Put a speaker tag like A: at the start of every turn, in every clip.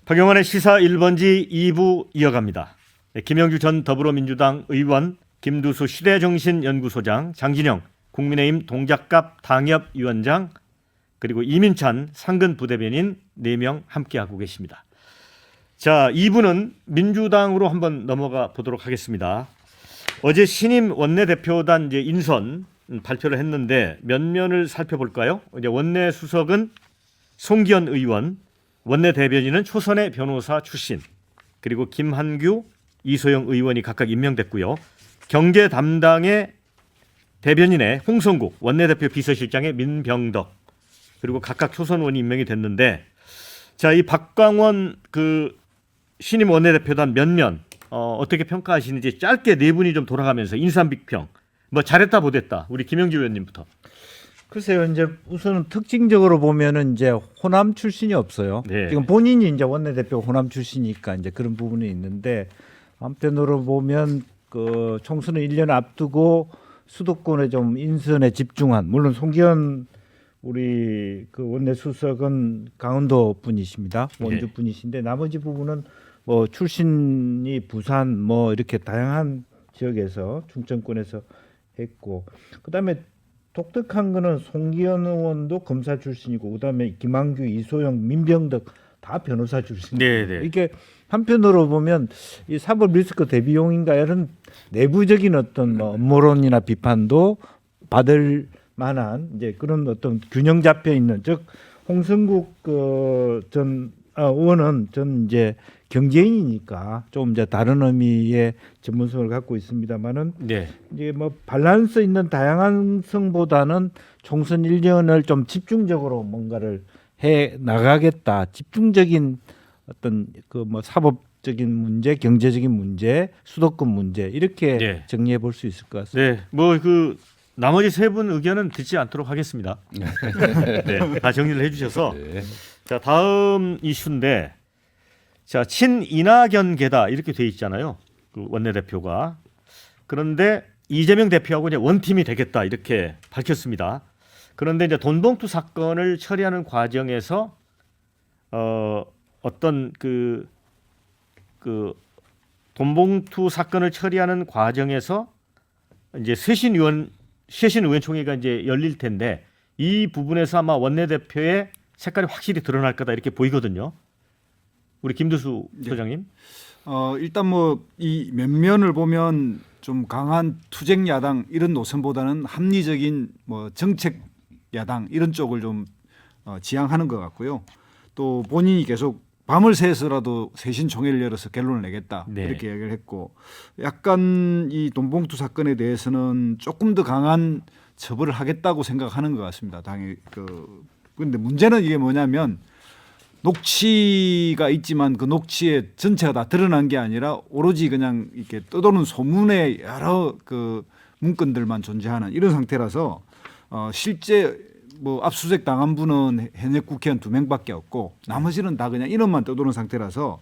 A: 박영환의 시사 1번지 2부 이어갑니다. 김영주 전 더불어민주당 의원, 김두수 시대정신연구소장, 장진영 국민의힘 동작갑 당협위원장, 그리고 이민찬 상근 부대변인 4명 함께하고 계십니다. 자, 2부는 민주당으로 한번 넘어가 보도록 하겠습니다. 어제 신임 원내대표단 이제 인선 발표를 했는데 면면을 살펴볼까요? 이제 원내 수석은 송기현 의원, 원내 대변인은 초선의 변호사 출신, 그리고 김한규, 이소영 의원이 각각 임명됐고요. 경제 담당의 대변인의 홍성국, 원내대표 비서실장의 민병덕, 그리고 각각 초선 의원이 임명이 됐는데, 자, 이 박광원 그 신임 원내대표단 면면 어떻게 평가하시는지 짧게 네 분이 좀 돌아가면서 인삼비평, 뭐 잘했다 못했다, 우리 김영주 의원님부터.
B: 글쎄요, 이제 우선은 특징적으로 보면은 이제 호남 출신이 없어요.
A: 네.
B: 지금 본인이 이제 원내대표 호남 출신이니까 이제 그런 부분이 있는데, 한편으로 보면 그 총선을 1년 앞두고 수도권에 좀 인선에 집중한, 물론 송기현 우리 그 원내 수석은 강원도 분이십니다. 원주 분이신데 나머지 부분은 뭐 출신이 부산 뭐 이렇게 다양한 지역에서 중정권에서 했고, 그다음에 독특한 거는 송기현 의원도 검사 출신이고, 그다음에 김한규, 이소영, 민병덕 다 변호사 출신.
A: 네네.
B: 이게 한편으로 보면 이 사법 리스크 대비용인가 이런 내부적인 어떤 뭐 음모론이나 비판도 받을 만한 이제 그런 어떤 균형 잡혀 있는, 즉 홍성국 전 의원은 전 이제 경제인이니까 좀 이제 다른 의미의 전문성을 갖고 있습니다만은,
A: 네.
B: 이제 뭐 밸런스 있는 다양성보다는 총선 1년을 좀 집중적으로 뭔가를 해 나가겠다. 집중적인 어떤 그 뭐 사법적인 문제, 경제적인 문제, 수도권 문제 이렇게
A: 네.
B: 정리해 볼 수 있을 것 같습니다.
A: 네, 뭐 그 나머지 세 분 의견은 듣지 않도록 하겠습니다. 네, 다 정리를 해주셔서. 자, 다음 이슈인데, 자, 친이낙연계다 이렇게 돼 있잖아요. 그 원내대표가. 그런데 이재명 대표하고 이제 원팀이 되겠다 이렇게 밝혔습니다. 그런데 이제 돈봉투 사건을 처리하는 과정에서 어떤 그 돈봉투 사건을 처리하는 과정에서 이제 쇄신 의원총회가 이제 열릴 텐데, 이 부분에서 아마 원내대표의 색깔이 확실히 드러날 거다 이렇게 보이거든요. 우리 김두수 소장님.
C: 일단 뭐 이 면면을 보면 좀 강한 투쟁 야당 이런 노선보다는 합리적인 뭐 정책 야당 이런 쪽을 좀 지향하는 것 같고요. 또 본인이 계속 밤을 새서라도 쇄신 총회를 열어서 결론을 내겠다
A: 네.
C: 이렇게 얘기를 했고, 약간 이 돈봉투 사건에 대해서는 조금 더 강한 처벌을 하겠다고 생각하는 것 같습니다. 당연히 그런데 문제는 이게 뭐냐면, 녹취가 있지만 그 녹취의 전체가 다 드러난 게 아니라 오로지 그냥 이렇게 떠도는 소문의 여러 그 문건들만 존재하는 이런 상태라서 실제 뭐 압수수색 당한 분은 현역 국회의원 2명밖에 없고 나머지는 다 그냥 이름만 떠도는 상태라서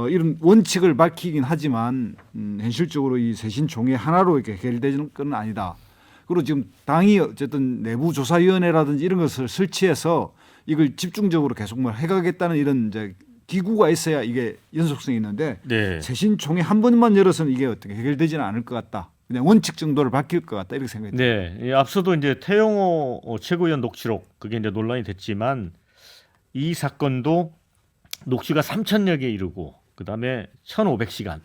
C: 이런 원칙을 밝히긴 하지만 현실적으로 이 쇄신 총회 하나로 이렇게 해결되는 건 아니다. 그리고 지금 당이 어쨌든 내부 조사위원회라든지 이런 것을 설치해서 이걸 집중적으로 계속 뭐 해가겠다는 이런 이제 기구가 있어야 이게 연속성이 있는데,
A: 네.
C: 쇄신 총회 한 번만 열어서는 이게 어떻게 해결되지는 않을 것 같다. 그냥 원칙 정도를 밝힐 것 같다 이렇게 생각이 듭니다.
A: 네, 앞서도 이제 태영호 최고위원 녹취록 그게 이제 논란이 됐지만, 이 사건도 녹취가 3,000여 개 이르고 그다음에 1,500시간.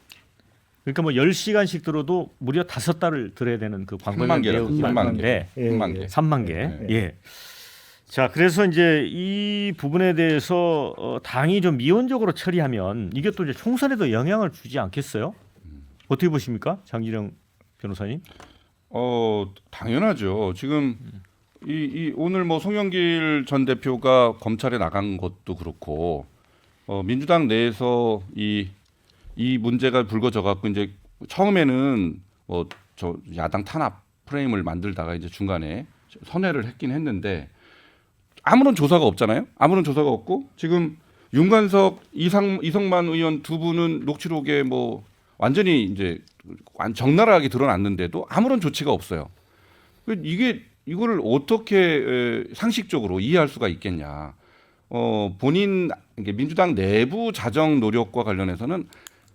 A: 그러니까 뭐 10시간씩 들어도 무려 5달을 들어야 되는 그 광범위한 내용인데
B: 3만 개.
A: 3만 개. 예. 자, 그래서 이제 이 부분에 대해서 당이 좀 미온적으로 처리하면 이게 또 이제 총선에도 영향을 주지 않겠어요? 어떻게 보십니까, 장진영 변호사님?
D: 당연하죠. 지금 이 오늘 뭐 송영길 전 대표가 검찰에 나간 것도 그렇고, 민주당 내에서 이 문제가 불거져 갖고 이제 처음에는 뭐 저 야당 탄압 프레임을 만들다가 이제 중간에 선회를 했긴 했는데, 아무런 조사가 없잖아요. 아무런 조사가 없고, 지금 윤관석, 이성만 의원 두 분은 녹취록에 뭐 완전히 이제 적나라하게 드러났는데도 아무런 조치가 없어요. 이거를 어떻게 상식적으로 이해할 수가 있겠냐. 본인 이게 민주당 내부 자정 노력과 관련해서는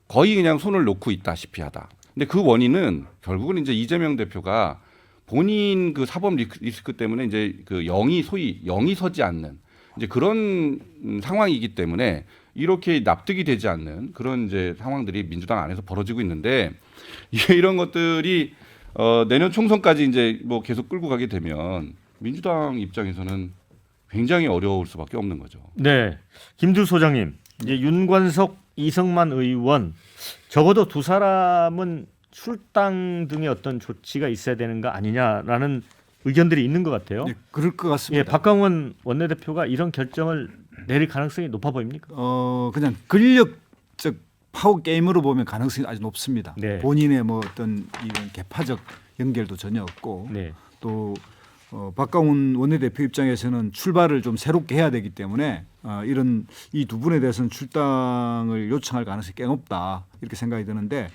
D: 거의 그냥 손을 놓고 있다시피 하다. 근데 그 원인은 결국은 이제 이재명 대표가 본인 그 사법 리스크 때문에 이제 그 소위 영이 서지 않는 이제 그런 상황이기 때문에 이렇게 납득이 되지 않는 그런 이제 상황들이 민주당 안에서 벌어지고 있는데 이런 것들이 내년 총선까지 이제 뭐 계속 끌고 가게 되면 민주당 입장에서는 굉장히 어려울 수밖에 없는 거죠.
A: 네, 김두 소장님, 이제 윤관석, 이성만 의원 적어도 두 사람은 출당 등의 어떤 조치가 있어야 되는 거 아니냐라는 의견들이 있는 것 같아요.
C: 네, 그럴 것 같습니다.
A: 예, 박강원 원내대표가 이런 결정을 내릴 가능성이 높아 보입니까?
C: 그냥 권력적 파워 게임으로 보면 가능성이 아주 높습니다.
A: 네.
C: 본인의 뭐 어떤 이런 개파적 연결도 전혀 없고
A: 네,
C: 또 박강원 원내대표 입장에서는 출발을 좀 새롭게 해야 되기 때문에 이런 이 두 분에 대해서는 출당을 요청할 가능성이 꽤 높다 이렇게 생각이 드는데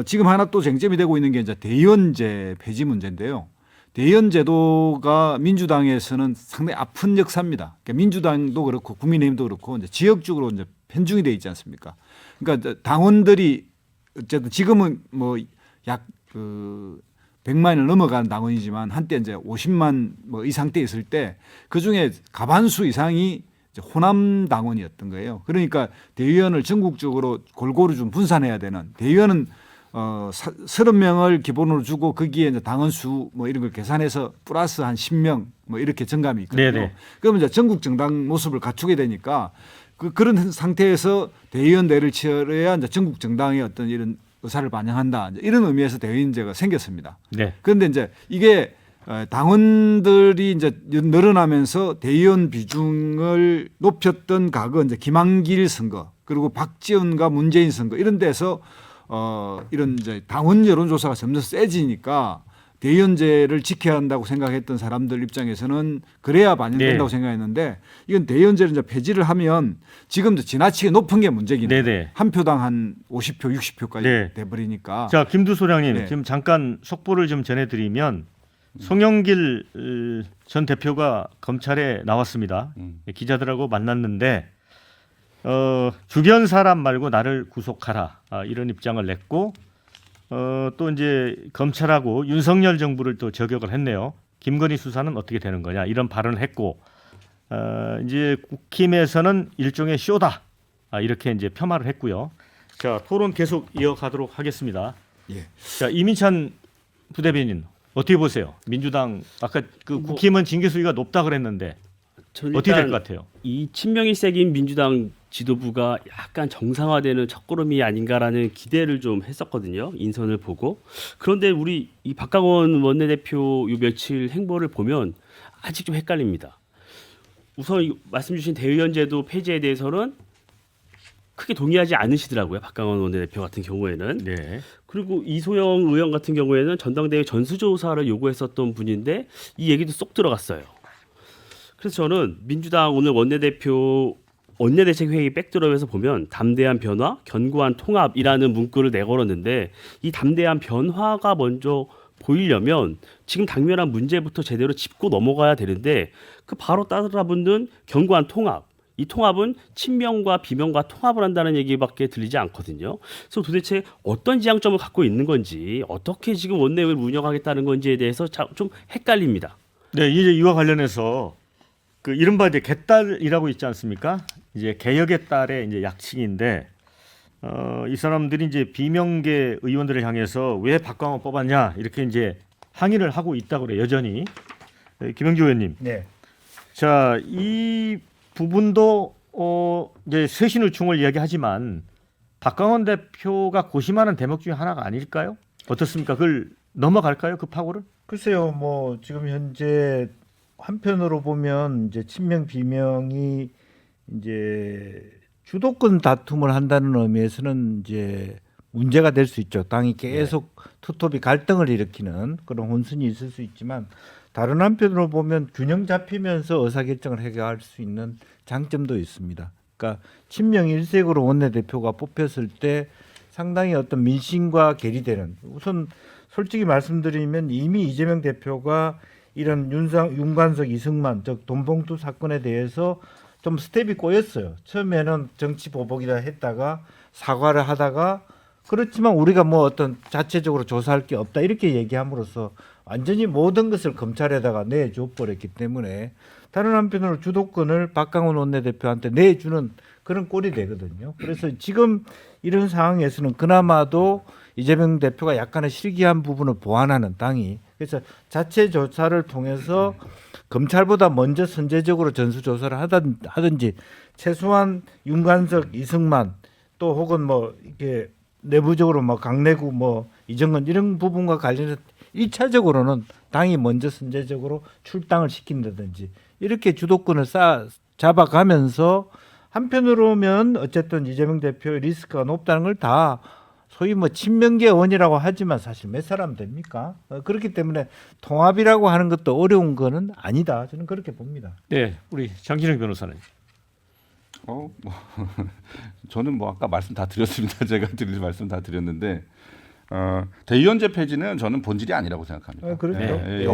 C: 지금 하나 또 쟁점이 되고 있는 게 이제 대의원제 폐지 문제인데요. 대의원제도가 민주당에서는 상당히 아픈 역사입니다. 그러니까 민주당도 그렇고 국민의힘도 그렇고 이제 지역적으로 이제 편중이 돼 있지 않습니까? 그러니까 당원들이 어쨌든 지금은 뭐 약 100만을 넘어간 당원이지만 한때 이제 50만 뭐 이 상태에 있을 때 그 중에 과반수 이상이 이제 호남 당원이었던 거예요. 그러니까 대의원을 전국적으로 골고루 좀 분산해야 되는 대의원은 30명을 기본으로 주고 거기에 이제 당원 수 뭐 이런 걸 계산해서 플러스 한 10명 뭐 이렇게 정감이 있거든요.
A: 네네.
C: 그러면 이제 전국 정당 모습을 갖추게 되니까 그런 상태에서 대의원대를 치러야 이제 전국 정당의 어떤 이런 의사를 반영한다 이런 의미에서 대의원제가 생겼습니다.
A: 네,
C: 그런데 이제 이게 당원들이 이제 늘어나면서 대의원 비중을 높였던 과거 이제 김한길 선거 그리고 박지원과 문재인 선거 이런 데서 이런 이제 당원 여론조사가 점점 세지니까 대의원제를 지켜야 한다고 생각했던 사람들 입장에서는 그래야 반영된다고
A: 네.
C: 생각했는데 이건 대의원제를 이제 폐지를 하면 지금 지나치게 높은 게 문제긴 해요.
A: 네네.
C: 한 표당 한 50표, 60표까지
A: 네.
C: 돼버리니까.
A: 자, 김두 소장님,
C: 네.
A: 지금 잠깐 속보를 좀 전해드리면 송영길 전 대표가 검찰에 나왔습니다. 기자들하고 만났는데 주변 사람 말고 나를 구속하라 이런 입장을 냈고 또 이제 검찰하고 윤석열 정부를 또 저격을 했네요. 김건희 수사는 어떻게 되는 거냐 이런 발언을 했고 이제 국힘에서는 일종의 쇼다 이렇게 이제 폄하를 했고요. 자, 토론 계속 이어가도록 하겠습니다.
C: 예.
A: 자, 이민찬 부대변인 어떻게 보세요? 민주당 아까 그 국힘은 징계 수위가 높다 그랬는데
E: 저는
A: 어떻게 될
E: 일단
A: 것 같아요?
E: 이 친명이 세긴 민주당 지도부가 약간 정상화되는 첫걸음이 아닌가라는 기대를 좀 했었거든요. 인선을 보고. 그런데 우리 이 박강원 원내대표 요 며칠 행보를 보면 아직 좀 헷갈립니다. 우선 말씀 주신 대의원제도 폐지에 대해서는 크게 동의하지 않으시더라고요. 박강원 원내대표 같은 경우에는.
A: 네.
E: 그리고 이소영 의원 같은 경우에는 전당대회 전수조사를 요구했었던 분인데 이 얘기도 쏙 들어갔어요. 그래서 저는 민주당 오늘 원내대책회의 백드롭에서 보면 담대한 변화, 견고한 통합이라는 문구를 내걸었는데 이 담대한 변화가 먼저 보이려면 지금 당면한 문제부터 제대로 짚고 넘어가야 되는데 그 바로 따라붙는 견고한 통합. 이 통합은 친명과 비명과 통합을 한다는 얘기밖에 들리지 않거든요. 그래서 도대체 어떤 지향점을 갖고 있는 건지 어떻게 지금 원내를 운영하겠다는 건지에 대해서 좀 헷갈립니다.
A: 네, 이제 이와 관련해서 그 이른바 이제 개딸이라고 있지 않습니까? 이제 개혁의 딸의 이제 약칭인데 이 사람들이 이제 비명계 의원들을 향해서 왜 박광원 뽑았냐 이렇게 이제 항의를 하고 있다고 그래요. 여전히. 네, 김영주 의원님.
B: 네.
A: 자, 이 부분도 이제 쇄신의총을 이야기하지만 박광원 대표가 고심하는 대목 중에 하나가 아닐까요? 어떻습니까? 그걸 넘어갈까요? 그 파고를?
B: 글쎄요, 뭐 지금 현재 한편으로 보면 이제 친명 비명이 이제 주도권 다툼을 한다는 의미에서는 이제 문제가 될 수 있죠. 당이 계속 투톱이 갈등을 일으키는 그런 혼선이 있을 수 있지만 다른 한편으로 보면 균형 잡히면서 의사결정을 해결할 수 있는 장점도 있습니다. 그러니까 친명 일색으로 원내대표가 뽑혔을 때 상당히 어떤 민심과 괴리되는 우선 솔직히 말씀드리면 이미 이재명 대표가 이런 윤관석, 이승만 즉 돈봉투 사건에 대해서 좀 스텝이 꼬였어요. 처음에는 정치 보복이라 했다가 사과를 하다가 그렇지만 우리가 뭐 어떤 자체적으로 조사할 게 없다 이렇게 얘기함으로써 완전히 모든 것을 검찰에다가 내줘 버렸기 때문에 다른 한편으로 주도권을 박강원 원내대표한테 내주는 그런 꼴이 되거든요. 그래서 지금 이런 상황에서는 그나마도 이재명 대표가 약간의 실기한 부분을 보완하는 당이 그래서 자체 조사를 통해서 검찰보다 먼저 선제적으로 전수조사를 하든지 최소한 윤관석, 이승만 또 혹은 뭐 이렇게 내부적으로 뭐 강내구 뭐 이정근 이런 부분과 관련해서 1차적으로는 당이 먼저 선제적으로 출당을 시킨다든지 이렇게 주도권을 잡아가면서 한편으로면 어쨌든 이재명 대표의 리스크가 높다는 걸 다 소위 뭐 친명계원이라고 하지만 사실 몇 사람 됩니까? 그렇기 때문에 통합이라고 하는 것도 어려운 거는 아니다. 저는 그렇게 봅니다.
A: 네, 우리 장진영 변호사는.
D: 뭐 저는 뭐 아까 말씀 다 드렸습니다. 제가 드릴 말씀 다 드렸는데 대의원제 폐지는 저는 본질이 아니라고 생각합니다.
B: 그렇죠.
A: 네.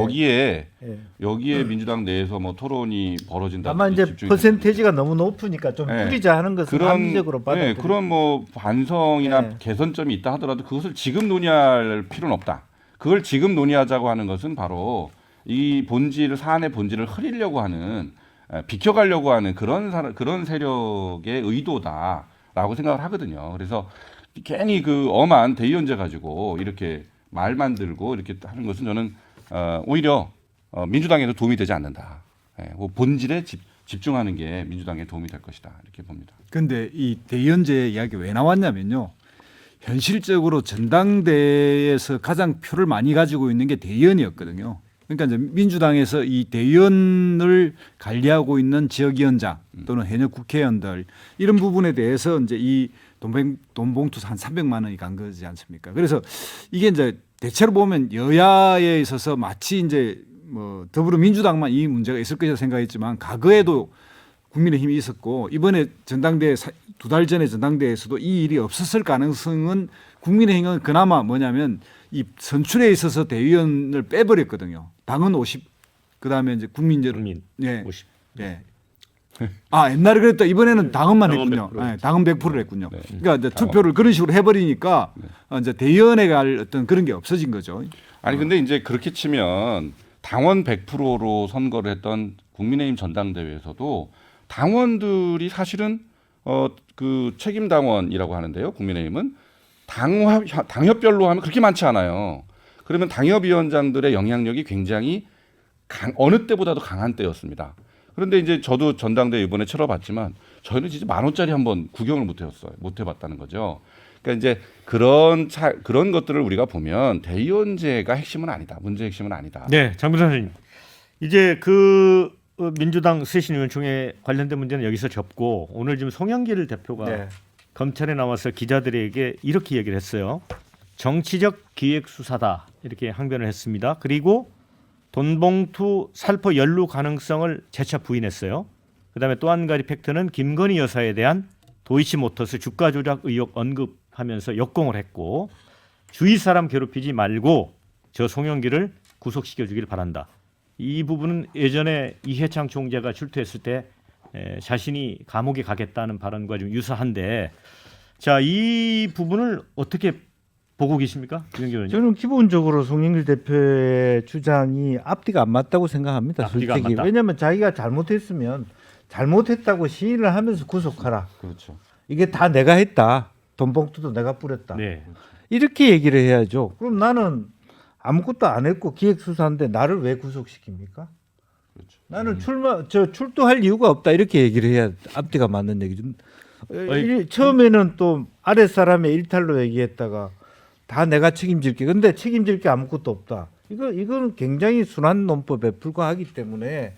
D: 여기에 민주당 내에서 뭐 토론이 벌어진다.
B: 다만 이제 퍼센테이지가 너무 높으니까 좀
D: 네.
B: 줄이자 하는 것은 합리적으로 받아들여요.
D: 그런 뭐 반성이나
B: 네.
D: 개선점이 있다 하더라도 그것을 지금 논의할 필요는 없다. 그걸 지금 논의하자고 하는 것은 바로 이 본질 사안의 본질을 흐리려고 하는 비켜가려고 하는 그런 세력의 의도다라고 생각을 하거든요. 그래서 괜히 그 엄한 대의원제 가지고 이렇게 말 만들고 이렇게 하는 것은 저는 오히려 민주당에도 도움이 되지 않는다. 본질에 집중하는 게 민주당에 도움이 될 것이다. 이렇게 봅니다.
C: 근데 이 대의원제 이야기 왜 나왔냐면요. 현실적으로 전당대회에서 가장 표를 많이 가지고 있는 게 대의원이었거든요. 그러니까 이제 민주당에서 이 대의원을 관리하고 있는 지역위원장 또는 현역 국회의원들 이런 부분에 대해서 이제 이 돈봉투 한 300만 원이 간 거지 않습니까? 그래서 이게 이제 대체로 보면 여야에 있어서 마치 이제 뭐 더불어민주당만 이 문제가 있을 것이라 생각했지만 과거에도 국민의힘이 있었고 이번에 전당대회 2달 전에 전당대회에서도 이 일이 없었을 가능성은 국민의힘은 그나마 뭐냐면 이 선출에 있어서 대의원을 빼버렸거든요. 당은 50, 그다음에 이제 국민 예,
A: 50.
C: 예. 아 옛날에 그랬다 이번에는 당헌만
E: 당헌
C: 했군요.
E: 100%.
C: 예, 당헌 100%를 했군요.
D: 네.
C: 그러니까 이제 투표를 그런 식으로 해버리니까 이제 대의원에 갈 어떤 그런 게 없어진 거죠.
D: 아니 근데 이제 그렇게 치면 당원 100%로 선거를 했던 국민의힘 전당대회에서도 당원들이 사실은 그 책임 당원이라고 하는데요. 국민의힘은 당협별로 하면 그렇게 많지 않아요. 그러면 당협위원장들의 영향력이 굉장히 어느 때보다도 강한 때였습니다. 그런데 이제 저도 전당대회 이번에 치러봤지만 저희는 진짜 10,000원짜리 한번 구경을 못 해봤다는 거죠. 그러니까 이제 그런 것들을 우리가 보면 대의원제가 핵심은 아니다. 문제 핵심은 아니다.
A: 네, 장 변호사님. 이제 그 민주당 쇄신위원총회 관련된 문제는 여기서 접고 오늘 지금 송영길 대표가
B: 네.
A: 검찰에 나와서 기자들에게 이렇게 얘기를 했어요. 정치적 기획 수사다 이렇게 항변을 했습니다. 그리고 돈봉투 살포 연루 가능성을 재차 부인했어요. 그다음에 또 한 가지 팩트는 김건희 여사에 대한 도이치모터스 주가 조작 의혹 언급하면서 역공을 했고 주위 사람 괴롭히지 말고 저 송영길을 구속시켜 주길 바란다. 이 부분은 예전에 이해창 총재가 출두했을 때 자신이 감옥에 가겠다는 발언과 좀 유사한데 자, 이 부분을 어떻게 보고 계십니까?
B: 저는 기본적으로 송영길 대표의 주장이 앞뒤가 안 맞다고 생각합니다.
A: 앞뒤가 안
B: 솔직히.
A: 맞다?
B: 왜냐하면 자기가 잘못했으면 잘못했다고 시인을 하면서 구속하라.
D: 그렇죠.
B: 이게 다 내가 했다. 돈봉투도 내가 뿌렸다.
A: 네.
B: 이렇게 얘기를 해야죠. 그럼 나는 아무것도 안 했고 기획수사인데 나를 왜 구속시킵니까?
D: 그렇죠.
B: 나는 출두할 이유가 없다 이렇게 얘기를 해야 앞뒤가 맞는 얘기죠. 처음에는 또 아랫사람의 일탈로 얘기했다가 다 내가 책임질게. 근데 책임질 게 아무것도 없다. 이건 굉장히 순한 논법에 불과하기 때문에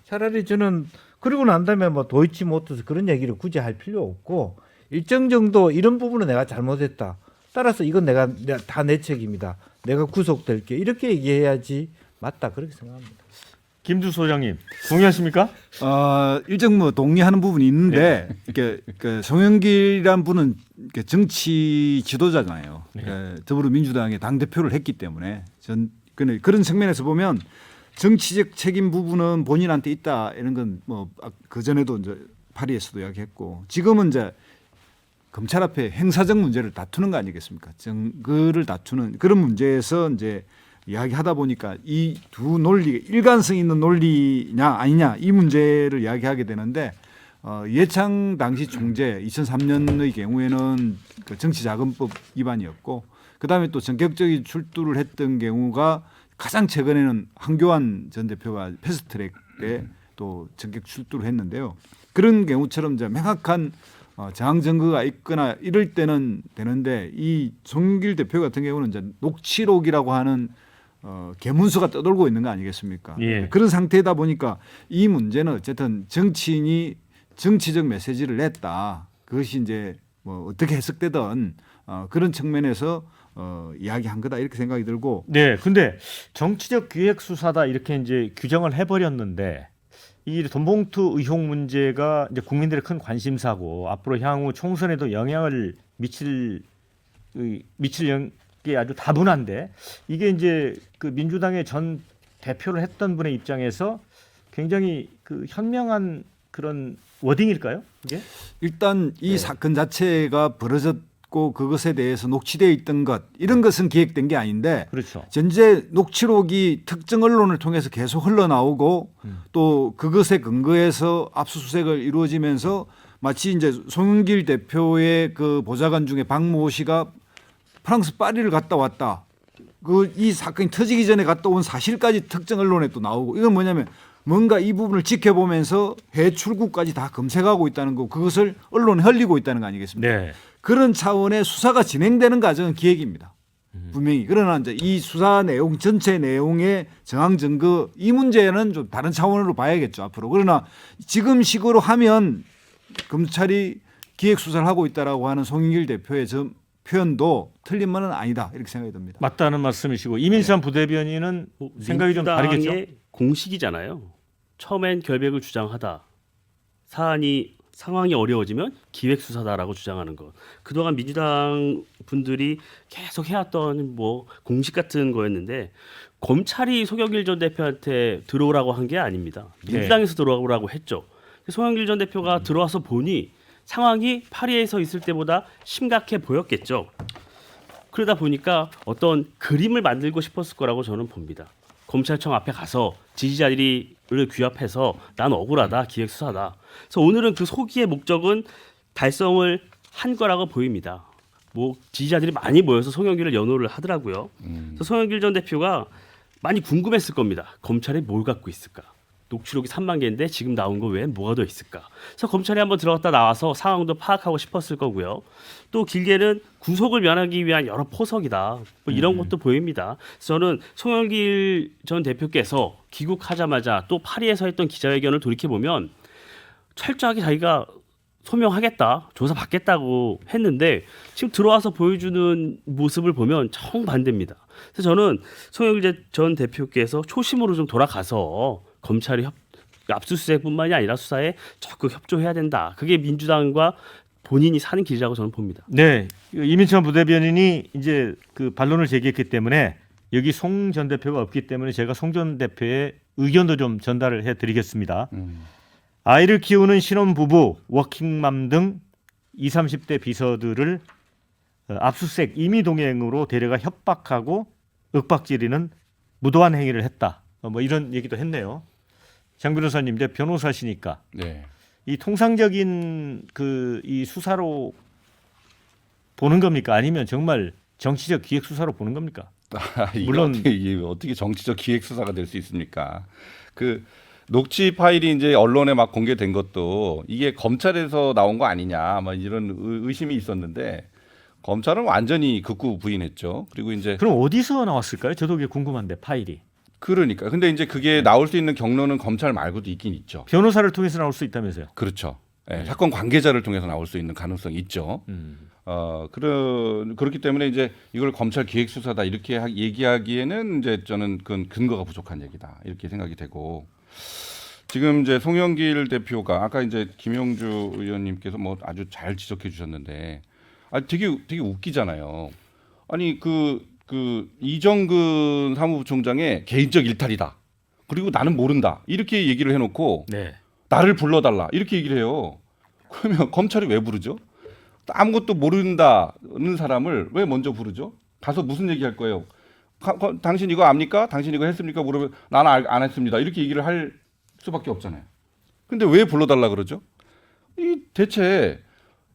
B: 차라리 저는 그리고 난 다음에 뭐 도이치모터스 그런 얘기를 굳이 할 필요 없고 일정 정도 이런 부분은 내가 잘못했다. 따라서 이건 내가 다 내 책임이다. 내가 구속될게. 이렇게 얘기해야지 맞다. 그렇게 생각합니다.
A: 김두 소장님 동의하십니까?
C: 일정 뭐 동의하는 부분이 있는데 그 송영길이란 분은 정치 지도자잖아요. 더불어민주당의 당 대표를 했기 때문에 그런 측면에서 보면 정치적 책임 부분은 본인한테 있다 이런 건 뭐 그 전에도 이제 파리에서도 이야기했고 지금은 이제 검찰 앞에 행사적 문제를 다투는 거 아니겠습니까? 증거를 다투는 그런 문제에서 이제 이야기하다 보니까 이 두 논리 일관성 있는 논리냐 아니냐 이 문제를 이야기하게 되는데 이해창 당시 총재 2003년의 경우에는 그 정치자금법 위반이었고 그다음에 또 전격적인 출두를 했던 경우가 가장 최근에는 황교안 전 대표가 패스트트랙에 또 전격 출두를 했는데요. 그런 경우처럼 이제 명확한 정황 증거가 있거나 이럴 때는 되는데 이 송영길 대표 같은 경우는 이제 녹취록이라고 하는 개문수가 떠돌고 있는 거 아니겠습니까?
A: 예.
C: 그런 상태다 보니까 이 문제는 어쨌든 정치인이 정치적 메시지를 냈다. 그것이 이제 뭐 어떻게 해석되든 그런 측면에서 이야기한 거다 이렇게 생각이 들고
A: 네, 근데 정치적 기획 수사다 이렇게 이제 규정을 해버렸는데 이 돈봉투 의혹 문제가 이제 국민들의 큰 관심사고 앞으로 향후 총선에도 영향을 미칠 게 아주 다분한데 이게 이제 그 민주당의 전 대표를 했던 분의 입장에서 굉장히 그 현명한 그런 워딩일까요? 이게?
C: 일단 이
A: 네.
C: 사건 자체가 벌어졌고 그것에 대해서 녹취되어 있던 것 이런 것은 기획된 게 아닌데
A: 그렇죠.
C: 현재 녹취록이 특정 언론을 통해서 계속 흘러나오고 또 그것에 근거해서 압수수색을 이루어지면서 마치 이제 송영길 대표의 그 보좌관 중에 박모 씨가 프랑스 파리를 갔다 왔다. 그 이 사건이 터지기 전에 갔다 온 사실까지 특정 언론에 또 나오고 이건 뭐냐면 뭔가 이 부분을 지켜보면서 해외 출국까지 다 검색하고 있다는 거 그것을 언론에 흘리고 있다는 거 아니겠습니까?
A: 네.
C: 그런 차원의 수사가 진행되는 과정은 기획입니다. 분명히. 그러나 이제 이 수사 내용 전체 내용의 정황 증거 이 문제는 좀 다른 차원으로 봐야겠죠 앞으로. 그러나 지금 식으로 하면 검찰이 기획 수사를 하고 있다라고 하는 송영길 대표의 표현도 틀린 말은 아니다 이렇게 생각이 듭니다.
A: 맞다는 말씀이시고 이민찬 부대변인은 생각이 좀 다르겠죠?
E: 민주당의 공식이잖아요. 처음엔 결백을 주장하다. 상황이 어려워지면 기획 수사다라고 주장하는 것. 그동안 민주당 분들이 계속 해왔던 뭐 공식 같은 거였는데 검찰이 송영길 전 대표한테 들어오라고 한 게 아닙니다. 민주당에서 들어오라고 했죠. 송영길 전 대표가 들어와서 보니 상황이 파리에서 있을 때보다 심각해 보였겠죠. 그러다 보니까 어떤 그림을 만들고 싶었을 거라고 저는 봅니다. 검찰청 앞에 가서 지지자들을 규합해서 난 억울하다, 기획수사다. 그래서 오늘은 그 소기의 목적은 달성을 한 거라고 보입니다. 뭐 지지자들이 많이 모여서 송영길을 연호를 하더라고요. 그래서 송영길 전 대표가 많이 궁금했을 겁니다. 검찰이 뭘 갖고 있을까? 녹취록이 3만 개인데 지금 나온 거 외에 뭐가 더 있을까? 그래서 검찰에 한번 들어갔다 나와서 상황도 파악하고 싶었을 거고요. 또 길게는 구속을 면하기 위한 여러 포석이다. 뭐 이런 것도 보입니다. 그래서 저는 송영길 전 대표께서 귀국하자마자 또 파리에서 했던 기자회견을 돌이켜보면 철저하게 자기가 소명하겠다, 조사받겠다고 했는데 지금 들어와서 보여주는 모습을 보면 정반대입니다. 그래서 저는 송영길 전 대표께서 초심으로 좀 돌아가서 검찰이 압수수색뿐만이 아니라 수사에 적극 협조해야 된다. 그게 민주당과 본인이 사는 길이라고 저는 봅니다.
A: 네, 이민찬 부대변인이 이제 그 반론을 제기했기 때문에 여기 송 전 대표가 없기 때문에 제가 송 전 대표의 의견도 좀 전달을 해드리겠습니다. 아이를 키우는 신혼부부, 워킹맘 등 20, 30대 비서들을 압수수색 임의동행으로 데려가 협박하고 윽박지르는 무도한 행위를 했다. 뭐 이런 얘기도 했네요. 장 변호사님, 이제 변호사시니까
D: 네.
A: 이 통상적인 그 이 수사로 보는 겁니까? 아니면 정말 정치적 기획 수사로 보는 겁니까? 물론
D: 이게 어떻게 정치적 기획 수사가 될 수 있습니까? 그 녹취 파일이 이제 언론에 막 공개된 것도 이게 검찰에서 나온 거 아니냐, 막 이런 의심이 있었는데 검찰은 완전히 극구 부인했죠. 그리고 이제
A: 그럼 어디서 나왔을까요? 저도 그게 궁금한데 파일이
D: 그러니까 근데 이제 그게 나올 수 있는 경로는 검찰 말고도 있긴 있죠.
A: 변호사를 통해서 나올 수 있다면서요?
D: 그렇죠. 예, 사건 관계자를 통해서 나올 수 있는 가능성이 있죠. 그렇기 때문에 이제 이걸 검찰 기획 수사다 이렇게 얘기하기에는 이제 저는 그건 근거가 부족한 얘기다 이렇게 생각이 되고 지금 이제 송영길 대표가 아까 이제 김영주 의원님께서 뭐 아주 잘 지적해 주셨는데 되게 웃기잖아요. 아니 그 이정근 사무부총장의 개인적 일탈이다. 그리고 나는 모른다. 이렇게 얘기를 해놓고
A: 네.
D: 나를 불러달라. 이렇게 얘기를 해요. 그러면 검찰이 왜 부르죠? 아무것도 모른다는 사람을 왜 먼저 부르죠? 가서 무슨 얘기할 거예요? 당신 이거 압니까? 당신 이거 했습니까? 물으면 나는 안 했습니다. 이렇게 얘기를 할 수밖에 없잖아요. 근데 왜 불러달라 그러죠? 이 대체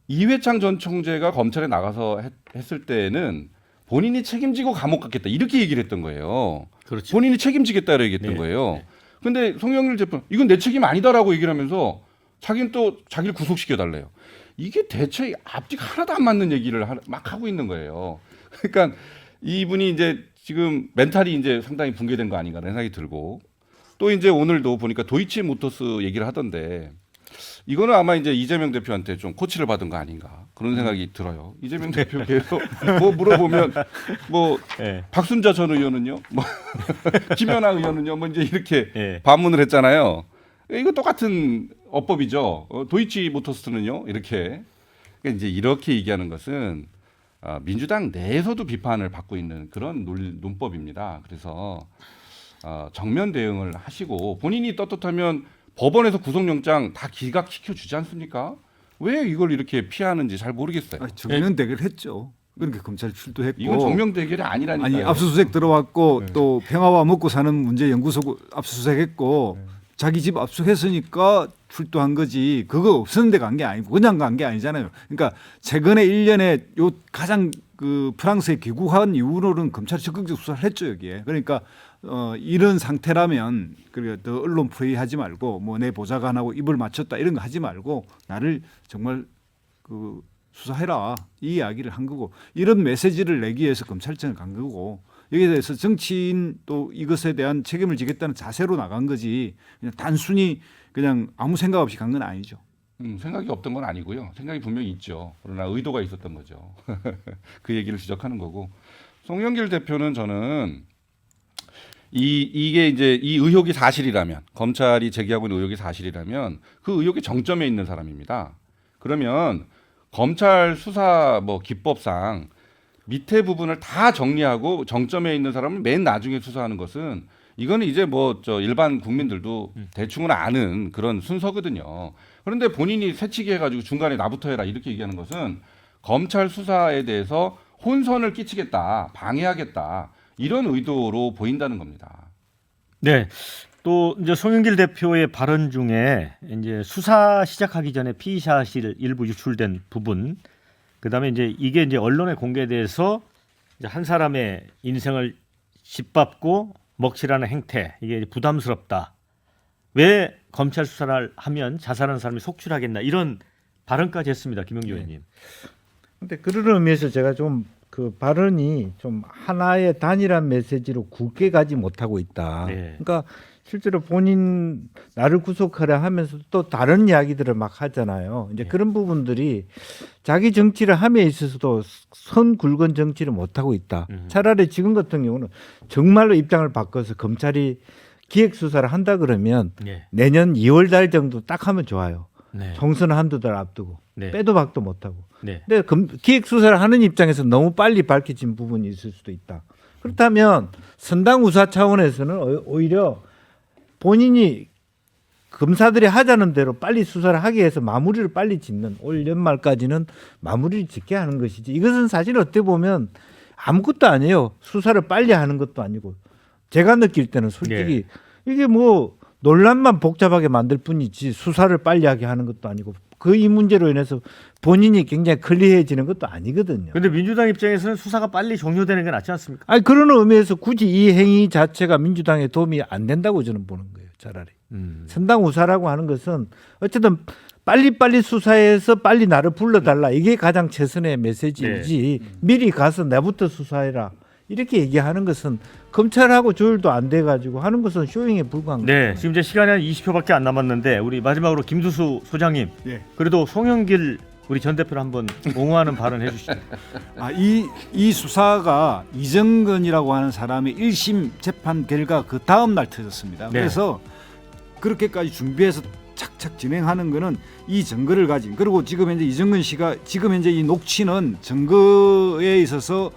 D: 이회창 전 총재가 검찰에 나가서 했을 때는 본인이 책임지고 감옥 갔겠다 이렇게 얘기를 했던 거예요.
A: 그렇죠.
D: 본인이 책임지겠다고 얘기했던
A: 네.
D: 거예요. 근데 송영길 재판 이건 내 책임 아니다라고 얘기를 하면서 자기는 또 자기를 구속시켜 달래요. 이게 대체 앞뒤가 하나도 안 맞는 얘기를 막 하고 있는 거예요. 그러니까 이분이 이제 지금 멘탈이 이제 상당히 붕괴된 거 아닌가라는 생각이 들고 또 이제 오늘도 보니까 도이치모터스 얘기를 하던데 이거는 아마 이제 이재명 대표한테 좀 코치를 받은 거 아닌가 그런 생각이 들어요. 이재명 대표 계속 뭐 물어보면 뭐
A: 예.
D: 박순자 전 의원은요, 뭐 김연아 의원은요, 뭐 이제 이렇게
A: 예.
D: 반문을 했잖아요. 이거 똑같은 어법이죠. 도이치모터스는요, 이렇게 그러니까 이제 이렇게 얘기하는 것은 민주당 내에서도 비판을 받고 있는 그런 논법입니다. 그래서 정면 대응을 하시고 본인이 떳떳하면 법원에서 구속영장 다 기각시켜 주지 않습니까? 왜 이걸 이렇게 피하는지 잘 모르겠어요.
C: 정면 대결했죠. 그러니까 검찰 출두했고.
D: 이건 정면 대결이 아니라니까요.
C: 아니 압수수색 들어왔고 또 평화와 먹고 사는 문제 연구소 압수수색했고 자기 집 압수했으니까 출두한 거지. 그거 없었는데 간 게 아니고 그냥 간 게 아니잖아요. 그러니까 최근에 1년에 요 가장 그 프랑스에 귀국한 이후로는 검찰이 적극적 수사를 했죠 여기에. 그러니까 이런 상태라면 그리고 더 언론 프레이하지 말고 뭐 내 보좌관하고 입을 맞췄다 이런 거 하지 말고 나를 정말 그 수사해라 이 이야기를 한 거고 이런 메시지를 내기 위해서 검찰청을 간 거고 여기에 대해서 정치인 또 이것에 대한 책임을 지겠다는 자세로 나간 거지 그냥 단순히 그냥 아무 생각 없이 간 건 아니죠.
D: 생각이 없던 건 아니고요. 생각이 분명히 있죠. 그러나 의도가 있었던 거죠. 그 얘기를 지적하는 거고 송영길 대표는 저는 이게 이제 이 의혹이 사실이라면 검찰이 제기하고 있는 의혹이 사실이라면 그 의혹의 정점에 있는 사람입니다. 그러면 검찰 수사 뭐 기법상 밑에 부분을 다 정리하고 정점에 있는 사람을 맨 나중에 수사하는 것은 이거는 이제 뭐 저 일반 국민들도 대충은 아는 그런 순서거든요. 그런데 본인이 새치기 해가지고 중간에 나부터 해라 이렇게 얘기하는 것은 검찰 수사에 대해서 혼선을 끼치겠다, 방해하겠다 이런 의도로 보인다는 겁니다.
A: 네. 또 이제 송영길 대표의 발언 중에 이제 수사 시작하기 전에 피의사실 일부 유출된 부분, 그다음에 이게 이제 언론에 공개돼서 이제 한 사람의 인생을 짓밟고 먹칠하는 행태, 이게 부담스럽다. 왜 검찰 수사를 하면 자살하는 사람이 속출하겠나 이런 발언까지 했습니다, 김영주 의원님.
B: 근데 그런 의미에서 제가 좀 그 발언이 좀 하나의 단일한 메시지로 굳게 가지 못하고 있다.
A: 네.
B: 그러니까 실제로 본인 나를 구속하려 하면서 또 다른 이야기들을 막 하잖아요. 이제 그런 부분들이 자기 정치를 함에 있어서도 선 굵은 정치를 못 하고 있다. 차라리 지금 같은 경우는 정말로 입장을 바꿔서 검찰이 기획 수사를 한다 그러면
A: 네.
B: 내년 2월 달 정도 딱 하면 좋아요.
A: 네.
B: 총선 한두 달 앞두고
A: 네.
B: 빼도 박도 못하고.
A: 네.
B: 근데 기획 수사를 하는 입장에서 너무 빨리 밝혀진 부분이 있을 수도 있다. 그렇다면 선당 우사 차원에서는 오히려 본인이 검사들이 하자는 대로 빨리 수사를 하게 해서 마무리를 빨리 짓는 올 연말까지는 마무리를 짓게 하는 것이지. 이것은 사실 어떻게 보면 아무것도 아니에요. 수사를 빨리 하는 것도 아니고 제가 느낄 때는 솔직히 이게 뭐 논란만 복잡하게 만들 뿐이지 수사를 빨리 하게 하는 것도 아니고 그 이 문제로 인해서 본인이 굉장히 클리어해지는 것도 아니거든요.
A: 근데 민주당 입장에서는 수사가 빨리 종료되는 게 낫지 않습니까?
B: 아니 그런 의미에서 굳이 이 행위 자체가 민주당에 도움이 안 된다고 저는 보는 거예요. 차라리 선당 우사라고 하는 것은 어쨌든 빨리빨리 수사해서 빨리 나를 불러달라 이게 가장 최선의 메시지이지 미리 가서 내부터 수사해라 이렇게 얘기하는 것은 검찰하고 조율도 안 돼가지고 하는 것은 쇼잉에 불과한 거예요.
A: 네, 지금 이제 시간이 한 20초밖에 안 남았는데 우리 마지막으로 김두수 소장님,
C: 예.
A: 그래도 송영길 우리 전 대표를 한번 옹호하는 발언 해주시죠.
C: 이 수사가 이정근이라고 하는 사람의 1심 재판 결과 그 다음 날 터졌습니다.
A: 네.
C: 그래서 그렇게까지 준비해서 착착 진행하는 거는 이 증거를 가진 그리고 지금 현재 이정근 씨가 지금 현재 이 녹취는 증거에 있어서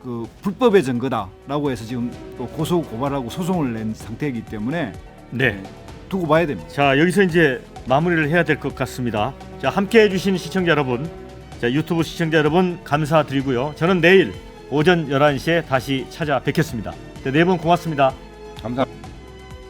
C: 그 불법의 증거다라고 해서 지금 또 고소 고발하고 소송을 낸 상태이기 때문에
A: 네,
C: 두고 봐야 됩니다.
A: 자, 여기서 이제 마무리를 해야 될 것 같습니다. 자, 함께 해주신 시청자 여러분, 자, 유튜브 시청자 여러분 감사드리고요. 저는 내일 오전 11시에 다시 찾아뵙겠습니다. 네 분 고맙습니다.
D: 감사합니다.